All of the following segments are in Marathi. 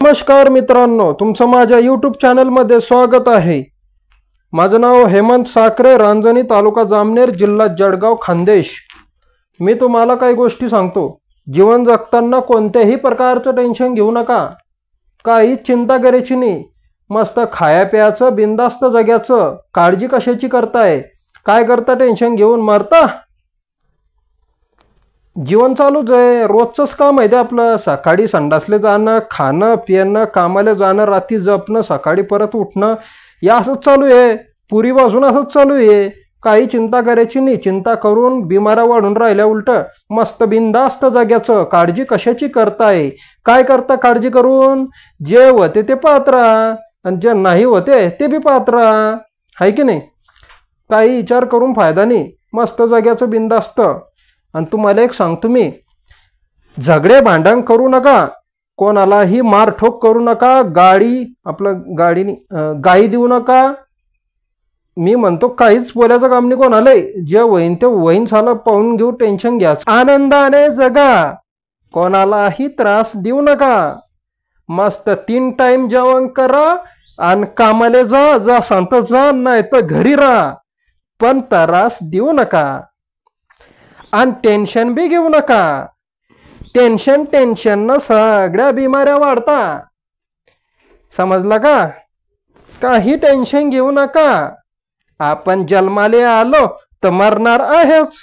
नमस्कार मित्रांनो, तुमचं माझ्या यूट्यूब चॅनलमध्ये स्वागत आहे। माझं नाव हेमंत साखरे, रांजणी, तालुका जामनेर, जिल्हा जळगाव, खानदेश। मी तुम्हाला काही गोष्टी सांगतो। जीवन जगताना कोणत्याही प्रकारचं टेन्शन घेऊ नका, काही चिंता करायची नाही। मस्त खाया प्यायचं, बिंदास्त जगायचं। काळजी कशाची करताय? काय करता टेन्शन घेऊन? मरता? जीवन चालूच आहे, रोजचंच काम आहे ते आपलं। सकाळी संडासले जाणं, खाणं पिणं, कामाला जाणं, रात्री जपणं, सकाळी परत उठणं, या असंच चालू आहे। पूर्वीपासून असंच चालू आहे। काही चिंता करायची नाही। चिंता करून बिमाऱ्या वाढून राहिल्या। उलट मस्त बिंदास्त जगायचं। काळजी कशाची करताय? काय करता काळजी करून? जे होते ते पाहत राहा आणि जे नाही होते ते बी पाहत राहा, आहे की नाही? काही विचार करून फायदा नाही। मस्त जगायचं बिंदास्त। आणि तुम्हाला एक सांगतो मी, झगडे भांडण करू नका, कोणालाही मारठोक करू नका, गाडीनी गाई देऊ नका। मी म्हणतो काहीच बोलायचं काम नाही कोणाला। जे होईन ते होईन, साला पाहून घेऊ, टेन्शन घ्या, आनंदाने जगा, कोणालाही त्रास देऊ नका। मस्त 3 टाइम जेवण करा आणि कामाला जा संत जा, नाही तर घरी राहा, पण त्रास देऊ नका। आणि टेन्शन बी घेऊ नका। टेन्शन सगळ्या बिमाऱ्या वाढता, समजला का? काही टेन्शन घेऊ नका। आपण जन्माले आलो तर मरणार आहेच,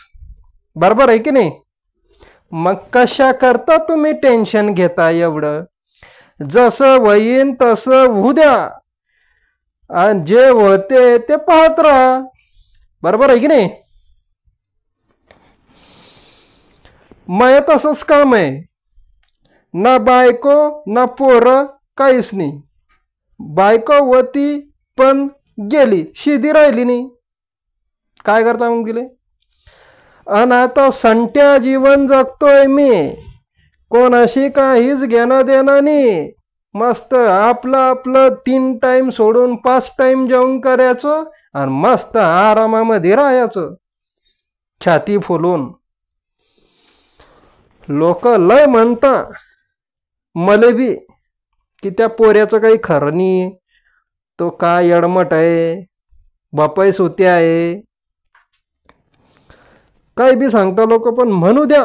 बरोबर आहे की नाही? मग कशा करता तुम्ही टेन्शन घेता एवढं? जसं होईन तसं होऊ द्या आणि जे होते ते पाहत राहा, बरोबर आहे की नाही? मग तसंच काम आहे। ना बायको ना पोरं, काहीच नाही। बायको होती पण गेली, शिदी राहिली नाही। काय करता मग गेले? आणि आता संट्या जीवन जगतोय मी, कोणाशी काहीच घेणं देणं नाही। मस्त आपलं 3 टाइम सोडून 5 टाइम जेवण करायचं आणि मस्त आरामामध्ये राहायचं, छाती फुलून। लोक लय म्हणता मले बी की त्या पोऱ्याचं काही खरं नाही, तो काय यडमट आहे, बापाई सुती आहे, काही बी सांगता लोक। पण म्हणू द्या,